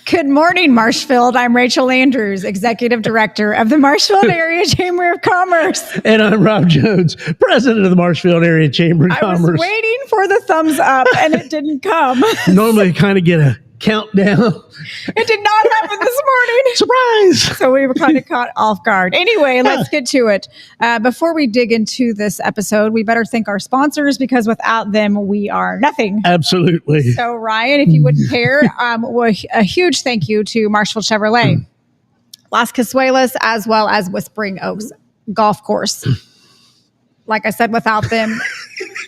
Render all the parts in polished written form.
Good morning, Marshfield. I'm Rachel Andrews, Executive Director of the Marshfield Area Chamber of Commerce. And I'm Rob Jones, President of the Marshfield Area Chamber of Commerce. I was waiting for the thumbs up and it didn't come. Normally kind of get a countdown. It did not happen this morning. Surprise! So we were kind of caught off guard. Anyway, let's get to it. Before we dig into this episode, we better thank our sponsors because without them, we are nothing. Absolutely. So Ryan, if you wouldn't care, a huge thank you to Marshfield Chevrolet, Las Casuelas, as well as Whispering Oaks Golf Course. Like I said, without them,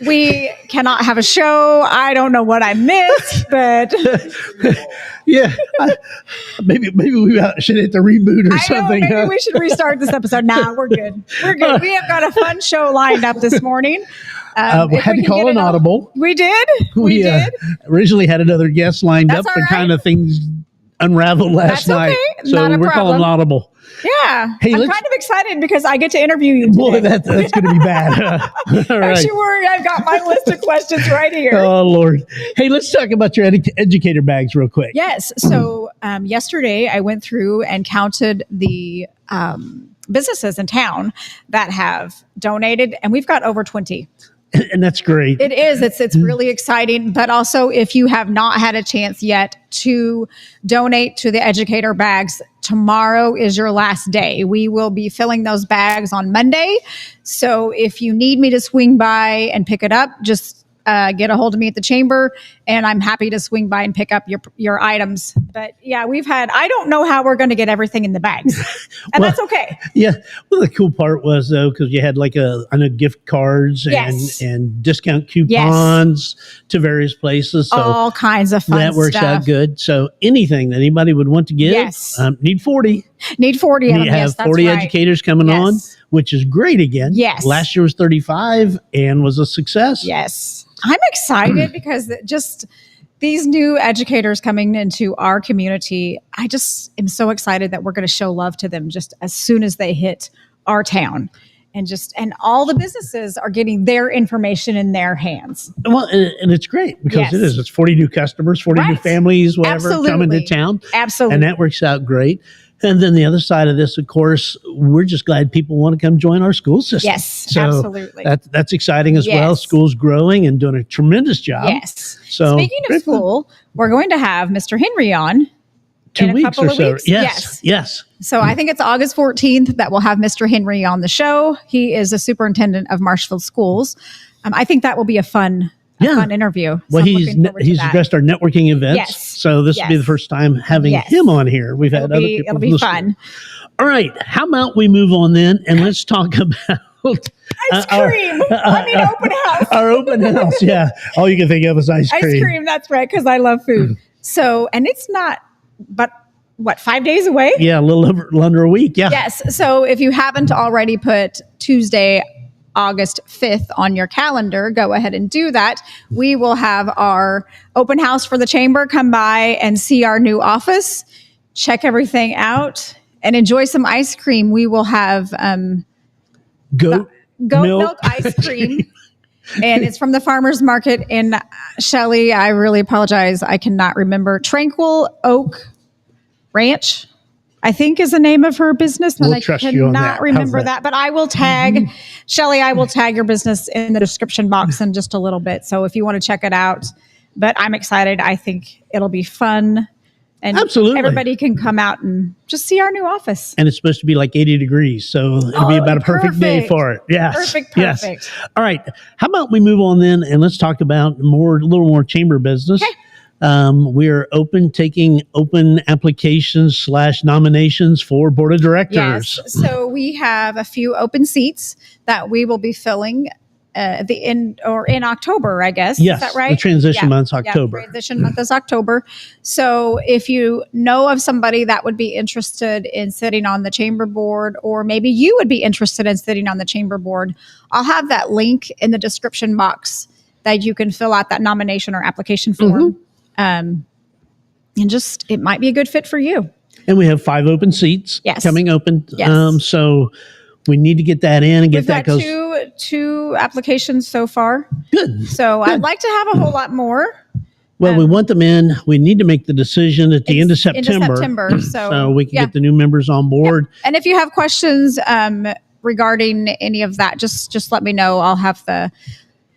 we cannot have a show. I don't know what I missed, but yeah, maybe we should hit the reboot or something. Maybe we should restart this episode. Nah, we're good. We're good. We have got a fun show lined up this morning. We had to call an audible. We did. We did. Originally had another guest lined up, and kind of things unraveled last night. So we're calling an audible. Yeah. Hey, I'm kind of excited because I get to interview you today. Boy, that's going to be bad. All right. Don't you worry. I've got my list of questions right here. Oh, Lord. Hey, let's talk about your educator bags real quick. Yes. So yesterday I went through and counted the businesses in town that have donated, and we've got over 20. And that's great. It is. It's really exciting. But also, if you have not had a chance yet to donate to the educator bags, tomorrow is your last day. We will be filling those bags on Monday. So if you need me to swing by and pick it up, just get a hold of me at the chamber, and I'm happy to swing by and pick up your items. But yeah, I don't know how we're going to get everything in the bags, and that's okay. Yeah. Well, the cool part was though, because you had like gift cards and discount coupons to various places. So all kinds of fun that works out good. So anything that anybody would want to give, need 40. Need 40 of them. You have 40 educators coming on, which is great again. Yes. Last year was 35 and was a success. Yes. I'm excited because just these new educators coming into our community, I just am so excited that we're going to show love to them just as soon as they hit our town. And all the businesses are getting their information in their hands. Well, and it's great because it's 40 new customers, 40 new families, whatever, coming to town. Absolutely. And that works out great. And then the other side of this, of course, we're just glad people want to come join our school system. Yes, so absolutely. That's exciting as well. School's growing and doing a tremendous job. Yes. So speaking of school, we're going to have Mr. Henry on 2 weeks or so. Yes. So I think it's August 14th that we'll have Mr. Henry on the show. He is a superintendent of Marshfield Schools. I think that will be a fun interview. Well, he's addressed our networking events. Yes. So this will be the first time having him on here. We've had other people. It'll be fun. All right. How about we move on then and let's talk about ice cream. Open house. Our open house. Yeah. All you can think of is ice cream. Ice cream. That's right. Because I love food. So, and it's not, but what, 5 days away? Yeah. A little under a week. Yeah. Yes. So if you haven't already put Tuesday, August 5th on your calendar, go ahead and do that. We will have our open house for the chamber. Come by and see our new office, check everything out, and enjoy some ice cream. We will have goat milk ice cream. And it's from the farmer's market in Shelley. I really apologize. I cannot remember. Tranquil Oak Ranch, I think, is the name of her business. We'll trust you on that. I cannot remember that. But I will tag, Shelley, I will tag your business in the description box in just a little bit. So if you want to check it out. But I'm excited. I think it'll be fun. And absolutely, everybody can come out and just see our new office. And it's supposed to be like 80 degrees. So it'll be about a perfect day for it. Yes. Perfect. Yes. All right. How about we move on then and let's talk about a little more chamber business. Okay. We're taking open applications / nominations for board of directors. Yes. So we have a few open seats that we will be filling in October, I guess. Yes. Is that right? The transition month's October. Transition month is October. So if you know of somebody that would be interested in sitting on the chamber board, or maybe you would be interested in sitting on the chamber board, I'll have that link in the description box that you can fill out that nomination or application form. And it might be a good fit for you. And we have 5 open seats coming open. Yes. So we need to get that in and get that goes. Two applications so far. Good. So Good. I'd like to have a whole lot more. Well, we want them in. We need to make the decision at the end of September. So we can get the new members on board. Yeah. And if you have questions regarding any of that, just let me know.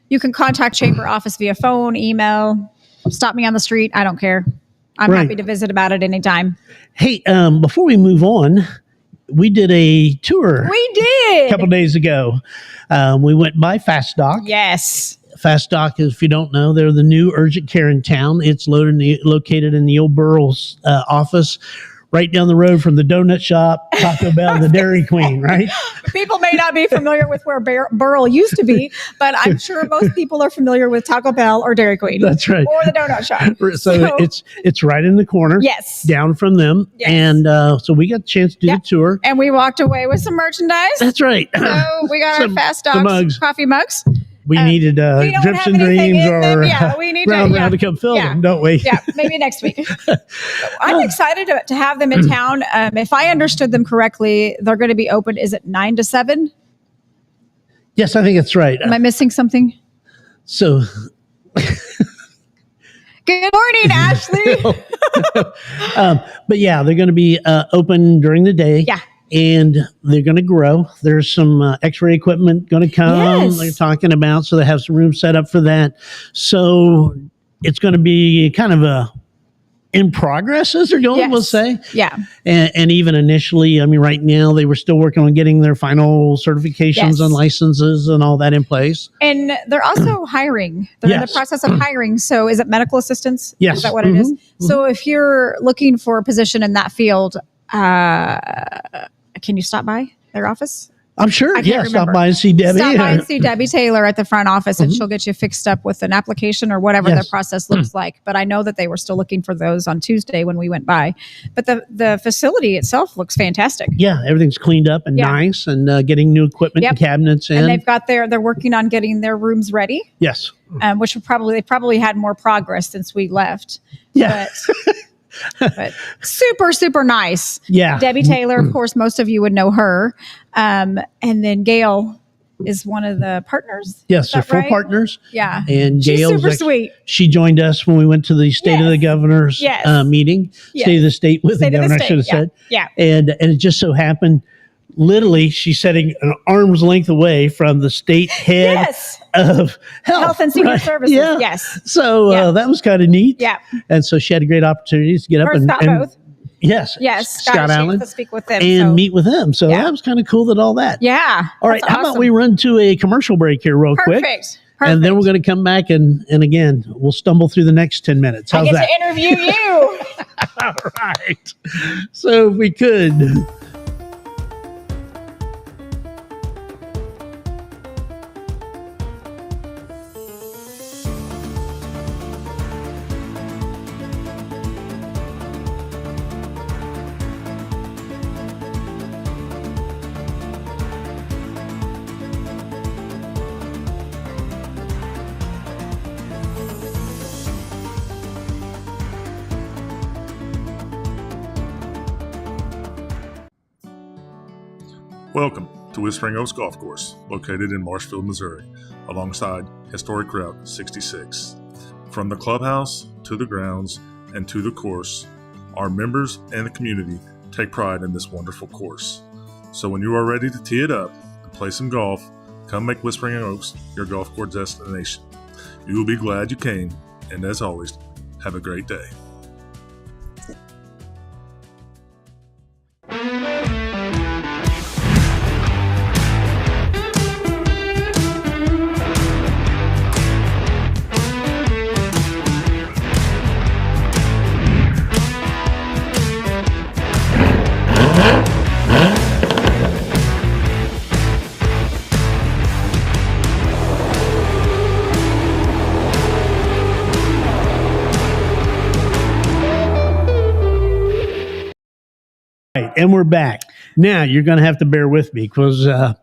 You can contact Chamber office via phone, email, stop me on the street. I don't care. I'm happy to visit about it anytime. Hey, before we move on, we did a tour. We did. A couple days ago. We went by Fast Doc. Yes. Fast Doc, if you don't know, they're the new urgent care in town. It's located in the old Burrell's office, right down the road from the donut shop, Taco Bell, and the Dairy Queen, right? People may not be familiar with where Burrell used to be, but I'm sure most people are familiar with Taco Bell or Dairy Queen. That's right. Or the donut shop. So it's right in the corner. Yes. Down from them. Yes. And so we got a chance to do the tour. And we walked away with some merchandise. That's right. So we got our Fast Dogs coffee mugs. We needed drips and dreams or we need round to come fill them, don't we? Yeah, maybe next week. I'm excited to have them in town. If I understood them correctly, they're going to be open. Is it 9 to 7? Yes, I think that's right. Am I missing something? So, good morning, Ashley. But yeah, they're going to be open during the day. Yeah. And they're going to grow. There's some X-ray equipment going to come. Yes. They're talking about, so they have some room set up for that. So it's going to be kind of a in progress, as they're going, we'll say. Yeah. And even initially, I mean, right now they were still working on getting their final certifications and licenses and all that in place. And they're also hiring. They're in the process of hiring. So is it medical assistants? Yes. Is that what it is? So if you're looking for a position in that field, can you stop by their office? I'm sure. Yeah, stop by and see Debbie. Stop by and see Debbie Taylor at the front office, and she'll get you fixed up with an application or whatever their process looks like. But I know that they were still looking for those on Tuesday when we went by. But the facility itself looks fantastic. Yeah, everything's cleaned up and nice, and getting new equipment and cabinets in. And they've got they're working on getting their rooms ready. Yes. Which they probably had more progress since we left. Yeah. But super, super nice. Yeah. Debbie Taylor, of course, most of you would know her. And then Gail is one of the partners. Yes, they're 4 partners. Yeah. And Gail's super sweet. She joined us when we went to the State of the Governor's meeting. State of the State with the governor, I should have said. Yeah. And it just so happened, literally, she's sitting an arm's length away from the state head of health and senior services. Yeah. Yes. So that was kind of neat. Yeah. And so she had a great opportunity to get up and both. Yes. Scott Allen to speak with them and meet with them. So that was kind of cool that all that. Yeah. All right. How about we run to a commercial break here real quick? Perfect. And then we're going to come back and again, we'll stumble through the next 10 minutes. How's that? I get to interview you. All right. So if we could. Welcome to Whispering Oaks Golf Course, located in Marshfield, Missouri, alongside historic Route 66. From the clubhouse to the grounds and to the course, our members and the community take pride in this wonderful course. So when you are ready to tee it up and play some golf, come make Whispering Oaks your golf course destination. You will be glad you came, and as always, have a great day. And we're back. Now you're going to have to bear with me because I'm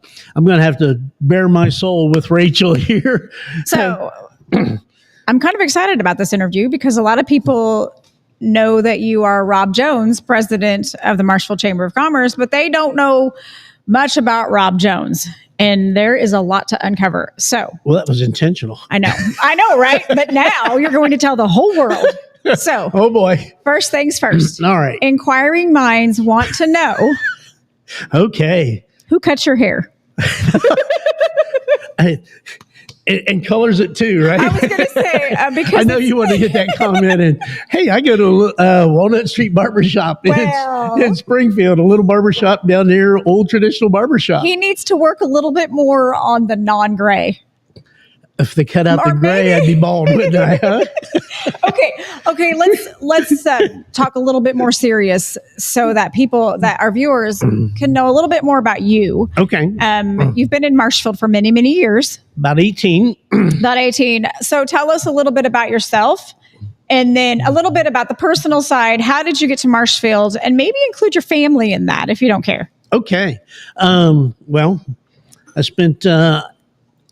going to have to bare my soul with Rachel here. So I'm kind of excited about this interview because a lot of people know that you are Rob Jones, president of the Marshfield Chamber of Commerce, but they don't know much about Rob Jones. And there is a lot to uncover. So, well, that was intentional. I know, right? But now you're going to tell the whole world. So, oh boy. First things first. All right. Inquiring minds want to know. Okay. Who cuts your hair? And colors it too, right? I was going to say, because I know you want to get that comment in. Hey, I go to Walnut Street Barbershop in Springfield, a little barbershop down there, old traditional barbershop. He needs to work a little bit more on the non-gray. If they cut out the gray, maybe. I'd be bald, wouldn't I? Huh? Okay. Let's talk a little bit more serious, so that our viewers can know a little bit more about you. Okay. You've been in Marshfield for many, many years. About 18. About 18. So tell us a little bit about yourself, and then a little bit about the personal side. How did you get to Marshfield, and maybe include your family in that if you don't care. Okay. Well, I spent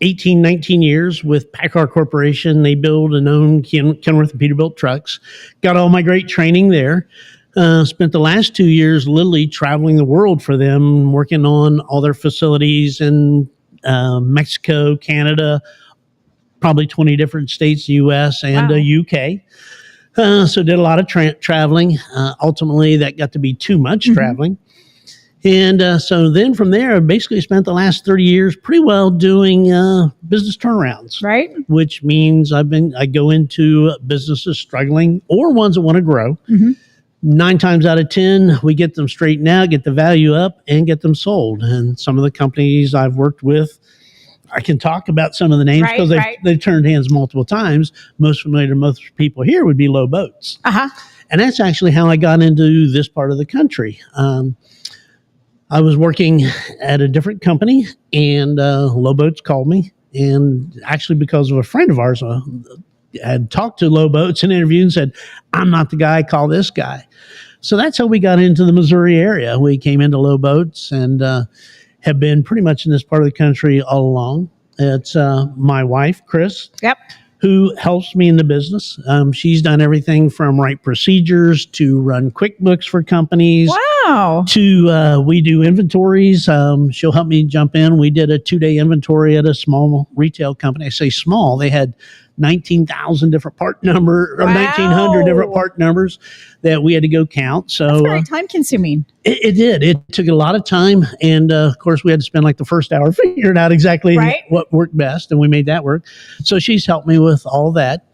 18, 19 years with PACCAR Corporation. They build and own Kenworth and Peterbilt trucks. Got all my great training there. Spent the last 2 years literally traveling the world for them, working on all their facilities in Mexico, Canada, probably 20 different states, U.S. and UK. So did a lot of traveling. Ultimately, that got to be too much traveling. And so then from there, I basically spent the last 30 years pretty well doing business turnarounds. Right. Which means I go into businesses struggling or ones that want to grow. 9 times out of 10, we get them straightened out, get the value up, and get them sold. And some of the companies I've worked with, I can talk about some of the names because they've turned hands multiple times. Most familiar to most people here would be Low Boats. And that's actually how I got into this part of the country. I was working at a different company, and Low Boats called me. And actually, because of a friend of ours, had talked to Low Boats and interviewed and said, I'm not the guy, call this guy. So that's how we got into the Missouri area. We came into Low Boats and have been pretty much in this part of the country all along. It's my wife, Chris. Yep. Who helps me in the business. She's done everything from write procedures to run QuickBooks for companies. Wow. To we do inventories. She'll help me jump in. We did a 2-day inventory at a small retail company. I say small. They had 19,000 different part number or 1,900 different part numbers that we had to go count. So that's very time consuming. It did. It took a lot of time. And of course, we had to spend like the first hour figuring out exactly what worked best. And we made that work. So she's helped me with all that.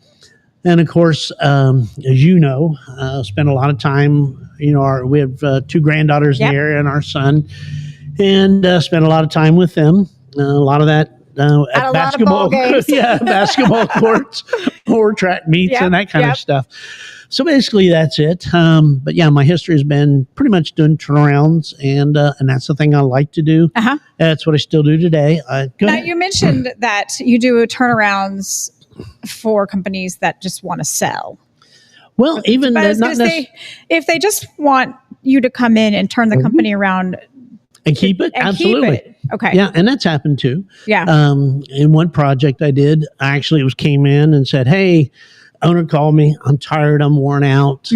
And of course, as you know, spend a lot of time, we have 2 granddaughters in the area and our son, and spend a lot of time with them. A lot of that at basketball, basketball courts or track meets and that kind of stuff. So basically that's it. But yeah, my history has been pretty much doing turnarounds, and that's the thing I like to do. That's what I still do today. Now you mentioned that you do turnarounds for companies that just want to sell. Well, even but I was say, if they just want you to come in and turn the company around and keep it, absolutely. Keep it. Okay. Yeah, and that's happened too. Yeah. In one project I did, it came in and said, "Hey, owner called me. I'm tired. I'm worn out.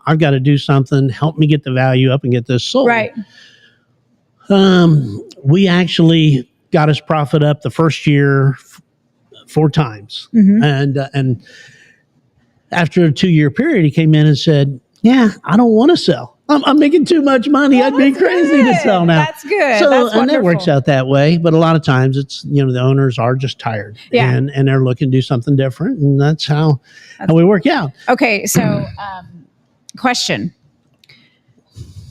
I've got to do something. Help me get the value up and get this sold." Right. We actually got his profit up the first year 4 times, and after a 2-year period, he came in and said, "Yeah, I don't want to sell. I'm making too much money. I'd be crazy to sell now." That's good. So, that's and that works out that way. But a lot of times it's, the owners are just tired and they're looking to do something different. And that's how we work out. Okay. So, question.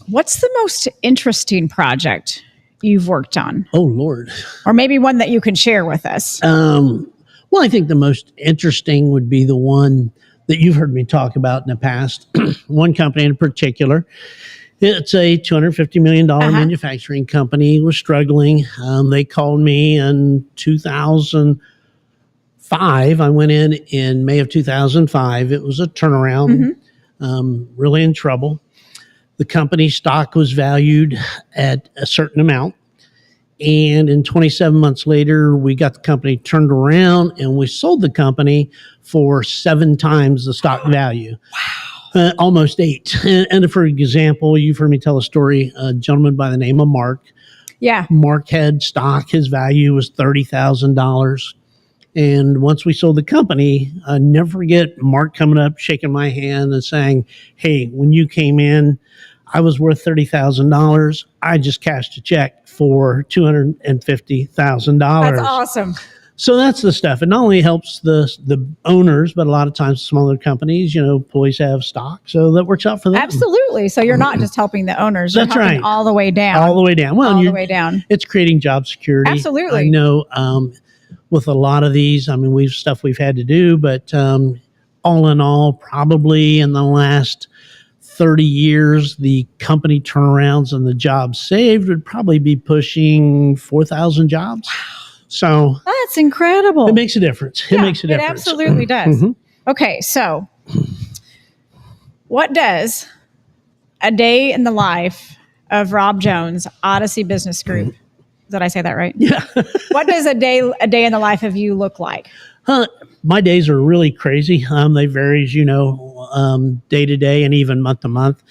What's the most interesting project you've worked on? Oh, Lord. Or maybe one that you can share with us. Well, I think the most interesting would be the one that you've heard me talk about in the past. One company in particular, it's a $250 million manufacturing company, was struggling. They called me in 2005. I went in May of 2005. It was a turnaround, really in trouble. The company stock was valued at a certain amount. And in 27 months later, we got the company turned around and we sold the company for 7 times the stock value. Wow. Almost 8. And for example, you've heard me tell a story, a gentleman by the name of Mark. Yeah. Mark had stock. His value was $30,000. And once we sold the company, I never forget Mark coming up, shaking my hand and saying, hey, when you came in, I was worth $30,000. I just cashed a check for $250,000. That's awesome. So that's the stuff. It not only helps the owners, but a lot of times smaller companies, employees have stock. So that works out for them. Absolutely. So you're not just helping the owners. You're That's helping right. all the way down. All the way down. Well, all the way down. It's creating job security. Absolutely. I know with a lot of these, I mean, we've had to do, but all in all, probably in the last 30 years, the company turnarounds and the jobs saved would probably be pushing 4,000 jobs. So that's incredible. It makes a difference. It makes a difference. It absolutely does. Mm-hmm. Okay, so what does a day in the life of Rob Jones, Odyssey Business Group, did I say that right? Yeah. What does a day in the life of you look like? My days are really crazy. They vary, day to day and even month to month.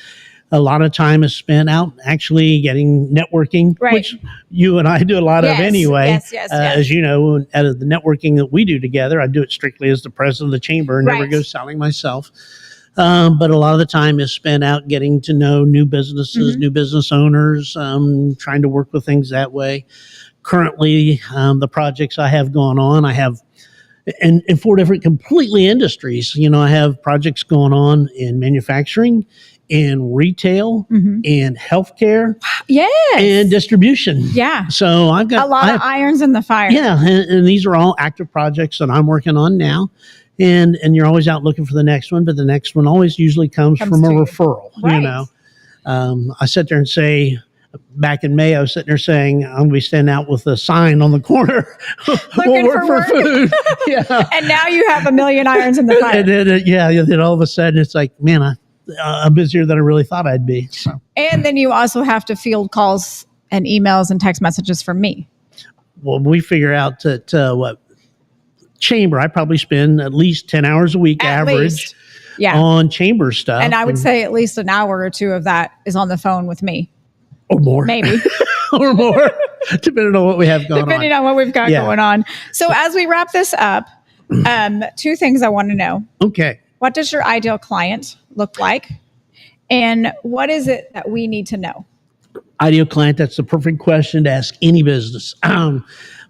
A lot of time is spent out actually getting networking, right, which you and I do a lot of anyway. Yes. As you know, out of the networking that we do together, I do it strictly as the president of the chamber and never go selling myself. But a lot of the time is spent out getting to know new businesses, new business owners, trying to work with things that way. Currently, the projects I have going on, I have in 4 different completely industries. I have projects going on in manufacturing, in retail, in healthcare, and distribution. Yeah. So I've got a lot of irons in the fire. Yeah, and these are all active projects that I'm working on now. And you're always out looking for the next one, but the next one always usually comes from a referral. Right. I sit there and say, back in May, I was sitting there saying, I'm going to be standing out with a sign on the corner. Looking for work. Food. Yeah. And now you have a million irons in the fire. And then all of a sudden it's like, man, I'm busier than I really thought I'd be. So. And then you also have to field calls and emails and text messages from me. Well, we figure out that chamber, I probably spend at least 10 hours a week average on chamber stuff. And I would say at least an hour or 2 of that is on the phone with me. Or more. Maybe. Or more, depending on what we have going on. Depending on what we've got going on. So as we wrap this up, 2 things I want to know. Okay. What does your ideal client look like? And what is it that we need to know? Ideal client, that's the perfect question to ask any business.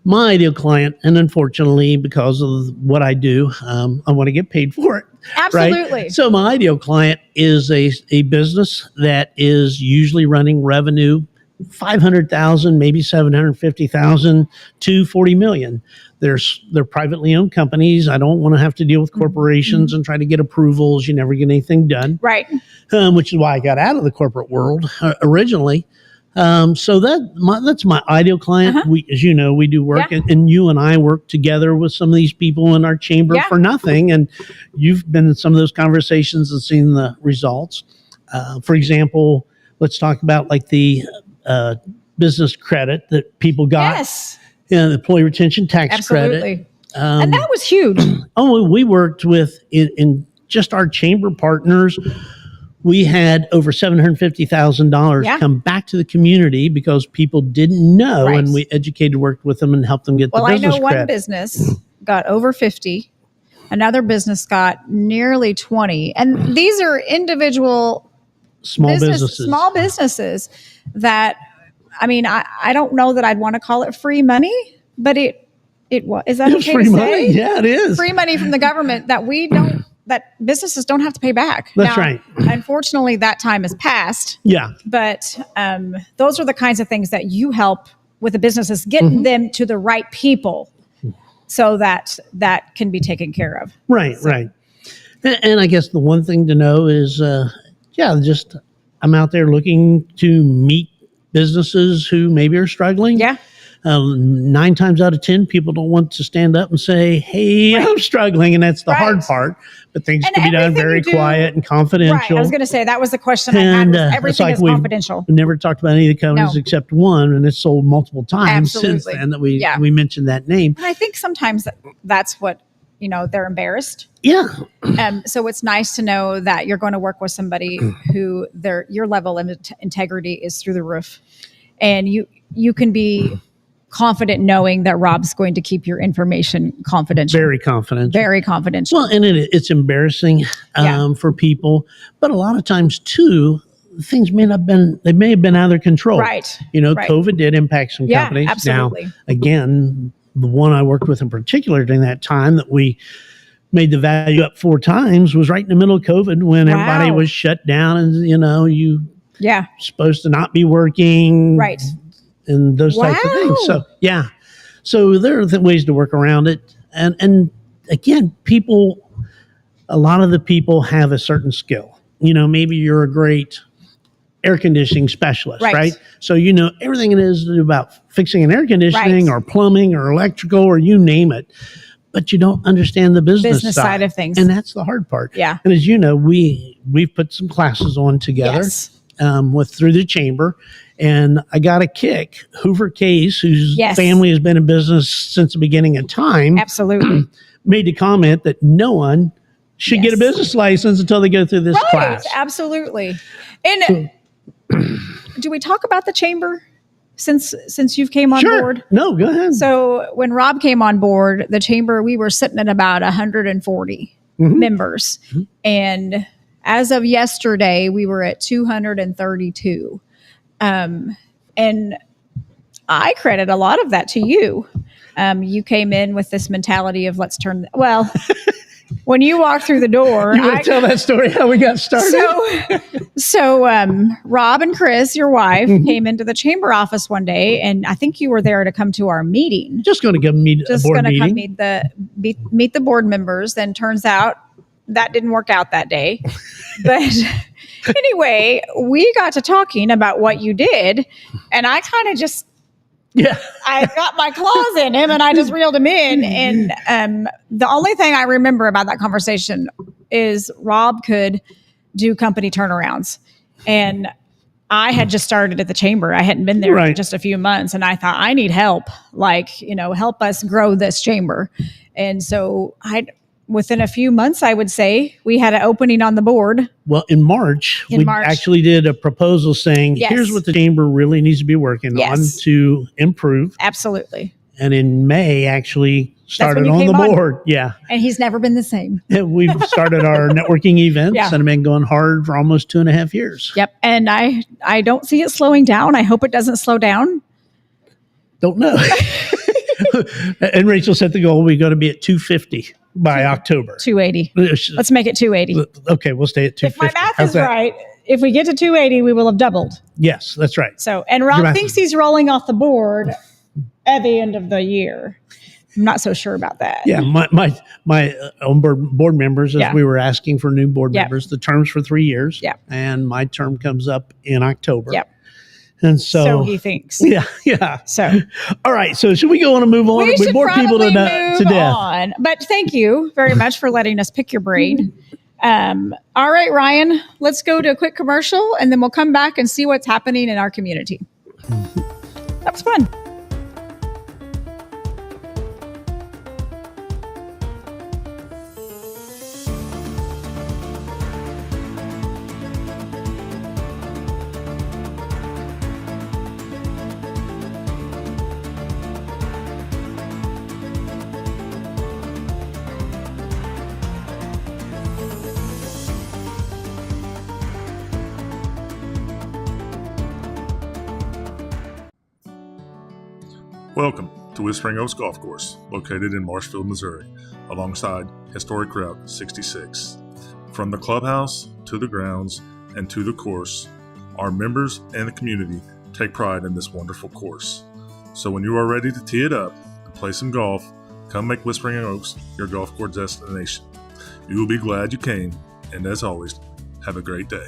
My ideal client, and unfortunately, because of what I do, I want to get paid for it. Absolutely. Right? So my ideal client is a business that is usually running revenue 500,000, maybe 750,000 to 40 million. They're privately owned companies. I don't want to have to deal with corporations and try to get approvals. You never get anything done. Right. Which is why I got out of the corporate world originally. So that's my ideal client. We, as you know, we do work and you and I work together with some of these people in our chamber for nothing. And you've been in some of those conversations and seen the results. For example, let's talk about like the business credit that people got. Yes. The employee retention tax credit. And that was huge. We worked with in just our chamber partners. We had over $750,000 come back to the community because people didn't know, and we educated, worked with them, and helped them get the business credit. Well, I know one business got over 50, another business got nearly 20, and these are individual small businesses that, I mean, I don't know that I'd want to call it free money, but it was. Is that okay to say? Money? Yeah, it is. Free money from the government that we don't. That businesses don't have to pay back. That's right. Unfortunately, that time has passed. Yeah. But those are the kinds of things that you help with the businesses, getting them to the right people so that that can be taken care of. Right, right. And I guess the one thing to know is, just I'm out there looking to meet businesses who maybe are struggling. Yeah. 9 times out of 10, people don't want to stand up and say, hey, I'm struggling. And that's the hard part. But things can be done very quiet and confidential. Right. I was going to say, that was the question I had. Was everything is confidential. We never talked about any of the companies except one, and it's sold multiple times since then that we mentioned that name. And I think sometimes that's what, they're embarrassed. Yeah. So it's nice to know that you're going to work with somebody who your level of integrity is through the roof, and you can be confident knowing that Rob's going to keep your information confidential. Very confident. Very confidential. Well, and it's embarrassing for people, but a lot of times too, things may have been out of their control. Right. Right. COVID did impact some companies. Absolutely. Now, again, the one I worked with in particular during that time that we made the value up 4 times was right in the middle of COVID when everybody was shut down and, you supposed to not be working. Right. And those types of things. So, So there are ways to work around it. And again, a lot of the people have a certain skill. Maybe you're a great air conditioning specialist, right? So everything it is about fixing an air conditioning or plumbing or electrical or you name it, but you don't understand the business side of things. And that's the hard part. Yeah. And as you know, we've put some classes on together through the chamber. And I got a kick. Hoover Case, whose family has been in business since the beginning of time, absolutely, made the comment that no one should get a business license until they go through this class. Absolutely. And do we talk about the chamber since you've came on board? No, go ahead. So when Rob came on board, the chamber, we were sitting at about 140 members. Mm-hmm. And as of yesterday, we were at 232. And I credit a lot of that to you. You came in with this mentality of when you walked through the door, you want to tell that story how we got started? So Rob and Chris, your wife, came into the chamber office one day, and I think you were there to come to our meeting. Just going to come meet the board members. Then turns out that didn't work out that day, but. Anyway, we got to talking about what you did, and I kind of just, I got my claws in him and I just reeled him in. And the only thing I remember about that conversation is Rob could do company turnarounds. And I had just started at the chamber. I hadn't been there for just a few months, and I thought, I need help, help us grow this chamber. And so within a few months, I would say, we had an opening on the board. Well, in March, we actually did a proposal saying, here's what the chamber really needs to be working on to improve. Absolutely. And in May, actually started on the board. Yeah. And he's never been the same. We've started our networking events and have been going hard for almost 2.5 years. Yep. And I don't see it slowing down. I hope it doesn't slow down. Don't know. And Rachel set the goal. We're going to be at 250 by October. 280. Let's make it 280. Okay, we'll stay at 250. If my math is right, if we get to 280, we will have doubled. Yes, that's right. So, and Rob thinks he's rolling off the board at the end of the year. I'm not so sure about that. Yeah, my own board members, as we were asking for new board members, the terms for 3 years. Yeah. And my term comes up in October. Yep. And so he thinks. Yeah. So, all right. So should we go on and move on? We bore people to death. On. But thank you very much for letting us pick your brain. All right, Ryan, let's go to a quick commercial, and then we'll come back and see what's happening in our community. That was fun. Welcome to Whispering Oaks Golf Course, located in Marshfield, Missouri, alongside historic Route 66. From the clubhouse to the grounds and to the course, our members and the community take pride in this wonderful course. So when you are ready to tee it up and play some golf, come make Whispering Oaks your golf course destination. You will be glad you came, and as always, have a great day.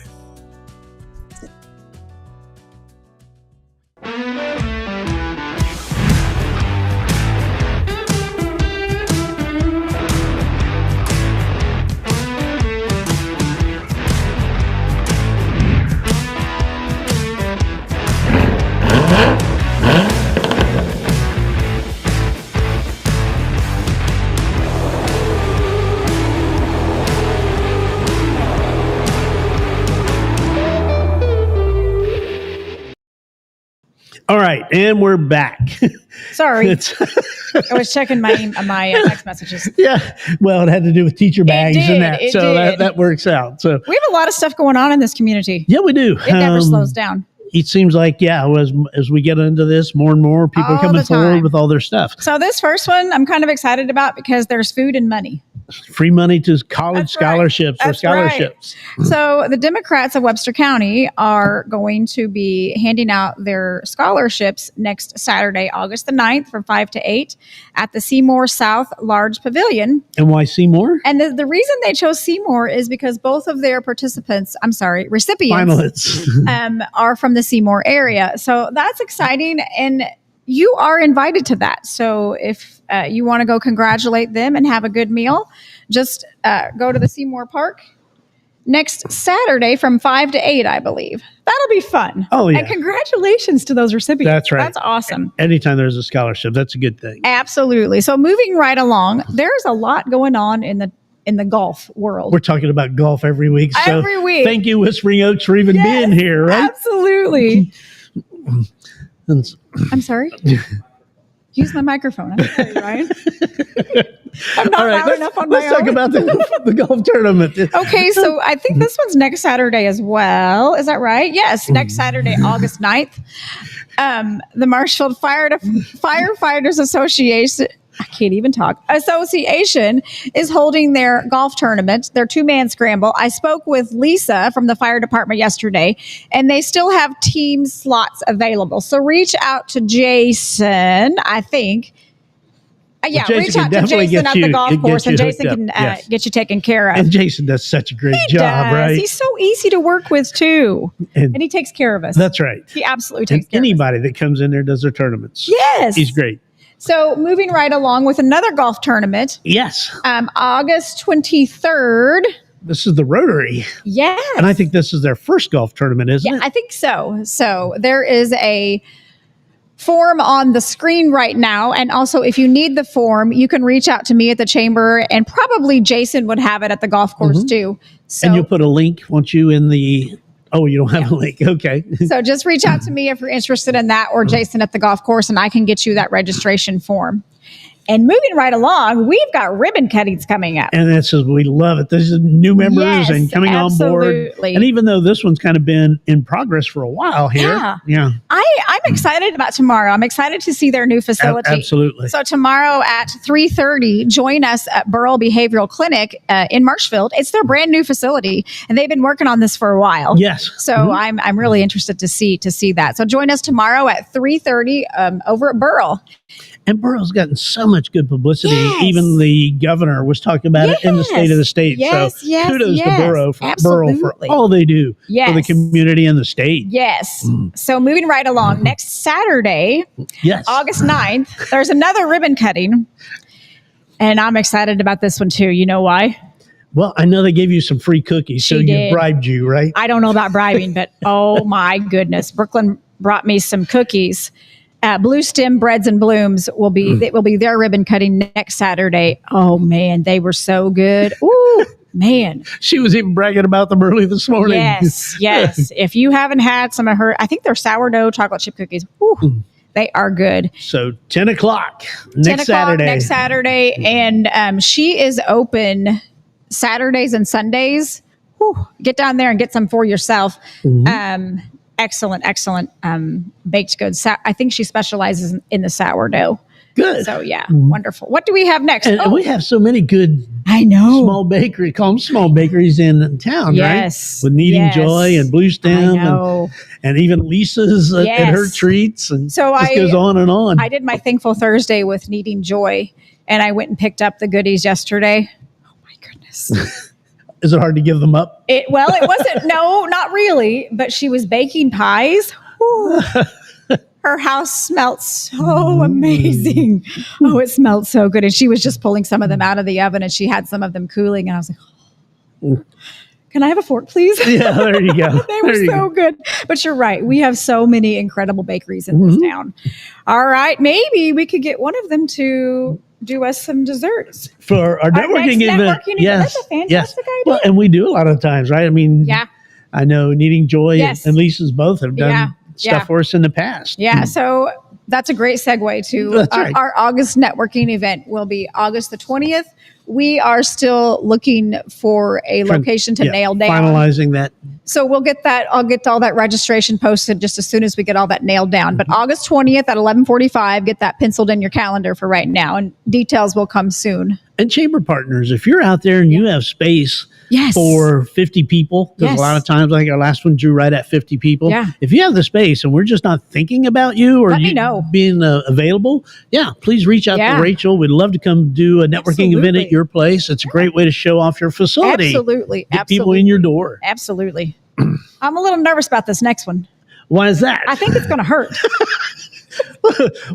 All right, and we're back. Sorry. It's I was checking my text messages. yeah. Well, it had to do with teacher bags did, and that, it so did. that works out. So We have a lot of stuff going on in this community. yeah, we do. It never slows down. It seems like as we get into this, more and more people are All coming the time. forward with all their stuff. So this first one I'm kind of excited about because there's food and money. Free money to college That's right. scholarships or That's right. scholarships. So the Democrats of Webster County are going to be handing out their scholarships next Saturday, August the 9th from 5 to 8 at the Seymour South Large Pavilion. And why Seymour? And the reason they chose Seymour is because both of their recipients, Finalists. are from the Seymour area. So that's exciting. And you are invited to that. So if you want to go congratulate them and have a good meal, just go to the Seymour Park next Saturday from 5 to 8, I believe. That'll be fun. Oh, yeah. And congratulations to those recipients. That's right. That's awesome. Anytime there's a scholarship, that's a good thing. Absolutely. So moving right along, there's a lot going on in the golf world. We're talking about golf every week. So Every week. Thank you, Whispering Oaks, for even being here, right? Absolutely. And I'm sorry. Use my microphone. I'm sorry, Ryan. I'm not all right, loud enough on my let's talk own. about the golf tournament. Okay, so I think this one's next Saturday as well. Is that right? Yes, next Saturday, August 9th. The Marshfield Firefighters Association, I can't even talk, Association is holding their golf tournament, their 2-man scramble. I spoke with Lisa from the fire department yesterday, and they still have team slots available. So reach out to Jason, I think. Yeah, Jason reach can out to definitely Jason get at the you- golf get course, you and hooked Jason up. can Yes. get you taken care of. And Jason does such a great job, does. right? He's so easy to work with too, And and he takes care of us. that's right. He absolutely And takes care of us. anybody that comes in there does their tournaments. Yes, He's great. So moving right along with another golf tournament, Yes. August 23rd. This is the Rotary. Yes, And I think this is their first golf tournament, isn't yeah, it? I think so. So there is a form on the screen right now. And also, if you need the form, you can reach out to me at the chamber, and probably Jason would have it at the golf course too. So, And you'll put a link once you in the. Oh, you don't have a link. Okay. so just reach out to me if you're interested in that, or Jason at the golf course, and I can get you that registration form. And moving right along, we've got ribbon cuttings coming up. And this is, we love it. This is new members Yes, and coming on board. absolutely. And even though this one's kind of been in progress for a while here. Yeah. I'm excited about tomorrow. I'm excited to see their new facility. Absolutely. So tomorrow at 3:30, join us at Burrell Behavioral Clinic in Marshfield. It's their brand new facility, and they've been working on this for a while. Yes. So I'm really interested to see that. So join us tomorrow at 3:30 over at Burrell. And Burrow's gotten so much good publicity. Yes. Even the governor was talking about it in the state of the state. Yes, so yes, kudos yes. to Burrow for Absolutely. all they do for the Yes. community and the state. Yes. So moving right along, next Saturday, Yes. August 9th, there's another ribbon cutting. And I'm excited about this one too. You know why? Well, I know they gave you some free cookies, so She you did. bribed you, right? I don't know about bribing, but oh my goodness. Brooklyn brought me some cookies. Blue Stem Breads and Blooms will be their ribbon cutting next Saturday. Oh man, they were so good. Ooh, man. She was even bragging about them early this morning. Yes, yes. If you haven't had some of her, I think they're sourdough chocolate chip cookies. Ooh, they are good. So 10 o'clock 10 next o'clock Saturday. next Saturday. And she is open Saturdays and Sundays. Whew, get down there and get some for yourself. Excellent baked goods. I think she specializes in the sourdough. Good. So yeah, wonderful. What do we have next? And we have so many good I know. small bakery, call them small bakeries in town, Yes. right? With Kneading Yes. Joy and Blue I Stem know. and even Lisa's and her Yes. treats. And So this goes on and on. I did my Thankful Thursday with Kneading Joy, and I went and picked up the goodies yesterday. Oh my goodness. Is it hard to give them up? It wasn't. No, not really. But she was baking pies. Whew. Her house smelled so amazing. Oh, it smelled so good. And she was just pulling some of them out of the oven, and she had some of them cooling. And I was like, can I have a fork, please? Yeah, there you go. They were so good. But you're right. We have so many incredible bakeries in this town. All right. Maybe we could get one of them to do us some desserts. For our networking next event. networking event. Yes. That's a fantastic idea. Well, and we do a lot of times, right? I mean, Yeah. I know Kneading Joy Yes. and Lisa's both have done Yeah. stuff Yeah. for us in the past. Yeah, so that's a great segue to That's right. our August networking event will be August the 20th. We are still looking for a location to Yeah, nail down. finalizing that. So we'll get that. I'll get all that registration posted just as soon as we get all that nailed down. But August 20th at 11:45, get that penciled in your calendar for right now, and details will come soon. And chamber partners, if you're out there and you have space Yes. for 50 people, because Yes. a lot of times, like our last one drew right at 50 people. Yeah. If you have the space and we're just not thinking about you or Let me you know. being available, please reach out Yeah. to Rachel. We'd love to come do a networking event Absolutely. at your place. It's a great way to show off your facility. Absolutely. Get people Absolutely. in your door. Absolutely. I'm a little nervous about this next one. Why is that? I think it's going to hurt.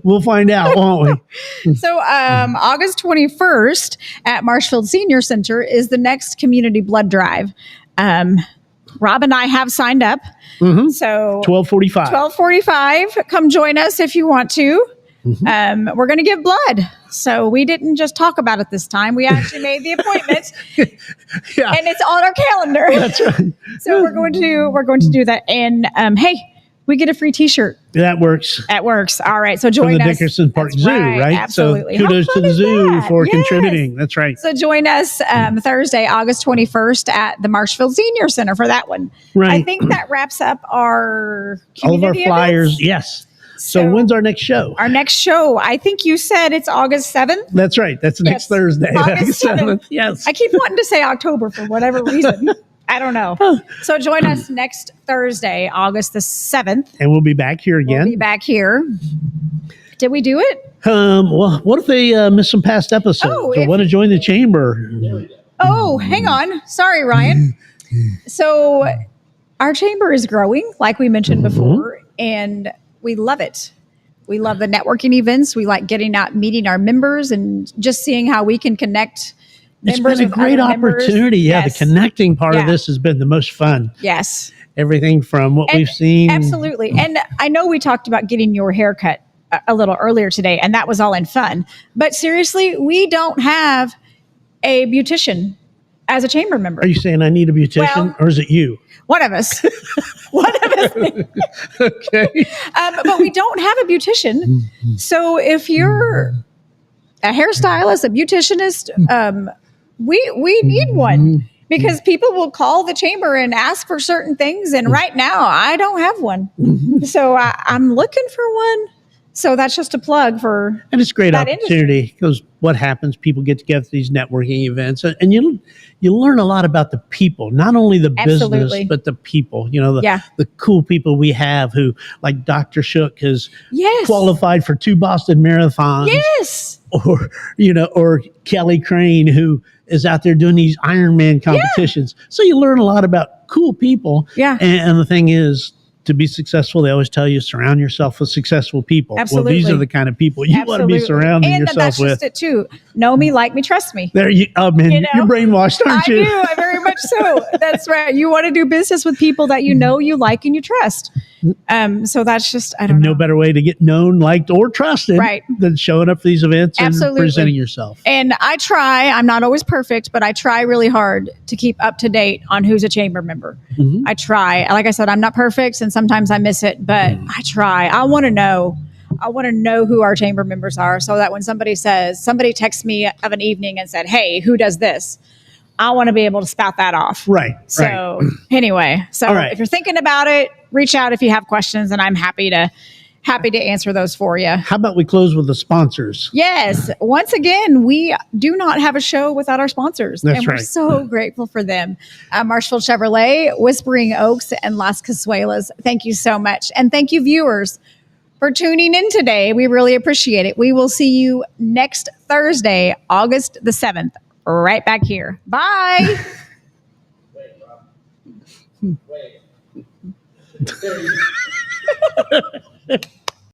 We'll find out, won't we? So, August 21st at Marshfield Senior Center is the next community blood drive. Rob and I have signed up. So 12:45. 12:45. Come join us if you want to. We're going to give blood. So we didn't just talk about it this time. We actually made the appointment, Yeah. and it's on our calendar. That's right. So we're going to do that. And hey, we get a free T-shirt. That works. That works. All right. So From join the us. Dickerson Park That's Zoo, right? Absolutely. So How kudos fun to the is zoo that? for Yes. contributing. That's right. So join us Thursday, August 21st at the Marshfield Senior Center for that one. Right. I think that wraps up our All of our community flyers. events. Yes. So So- when's our next show? Our next show, I think you said it's August 7th. That's right. That's next Yes. Thursday. August 7th. Yes. I keep wanting to say October for whatever reason. I don't know. So join us next Thursday, August the 7th. And we'll be back here We'll be again. back here. Did we do it? Well, what if they missed some past episodes Oh, or if- want to join the chamber? Oh, hang on. Sorry, Ryan. So our chamber is growing, like we mentioned before, and we love it. We love the networking events. We like getting out, meeting our members, and just seeing how we can connect It's members been a with great other members. opportunity. Yeah, Yes. the connecting part of Yeah. this has been the most fun. Yes. Everything from what And- we've seen. Absolutely. And I know we talked about getting your haircut a little earlier today, and that was all in fun. But seriously, we don't have a beautician as a chamber member. Are you saying I need a beautician Well- or is it you? One of us. One of us. Okay. But we don't have a beautician. So if you're a hairstylist, a beauticianist, we need one because people will call the chamber and ask for certain things. And right now, I don't have one. So I'm looking for one. So that's just a plug for. And it's a great that opportunity because what happens, people get together at these networking events and you learn a lot about the people, not only the Absolutely. business, but the people, the Yeah. cool people we have who, like Dr. Shook has Yes. qualified for 2 Boston marathons Yes. or Kelly Crane who is out there doing these Ironman competitions. So you learn a lot about cool people. Yeah. And the thing is, to be successful, they always tell you surround yourself with successful people. Absolutely. Well, these are the kind of people you want to be Absolutely. surrounding and yourself that's with. just it too. Know me, like me, trust me. There you, oh man, You know? you're brainwashed, aren't I you? do. I very much so. That's right. You want to do business with people that you know, you like, and you trust. So that's just, I don't know. No better way to get known, liked, or trusted Right. than showing up for these events Absolutely. and presenting yourself. And I try, I'm not always perfect, but I try really hard to keep up to date on who's a chamber member. Mm-hmm. I try. Like I said, I'm not perfect and sometimes I miss it, but I try. I want to know. I want to know who our chamber members are so that when somebody texts me of an evening and said, hey, who does this? I want to be able to spout that off. Right. So anyway, All right. if you're thinking about it, reach out if you have questions and I'm happy to answer those for you. How about we close with the sponsors? Yes. Once again, we do not have a show without our sponsors. That's and we're right. so grateful for them. Marshfield Chevrolet, Whispering Oaks, and Las Casuelas. Thank you so much. And thank you, viewers, for tuning in today. We really appreciate it. We will see you next Thursday, August the 7th, right back here. Bye. Wait.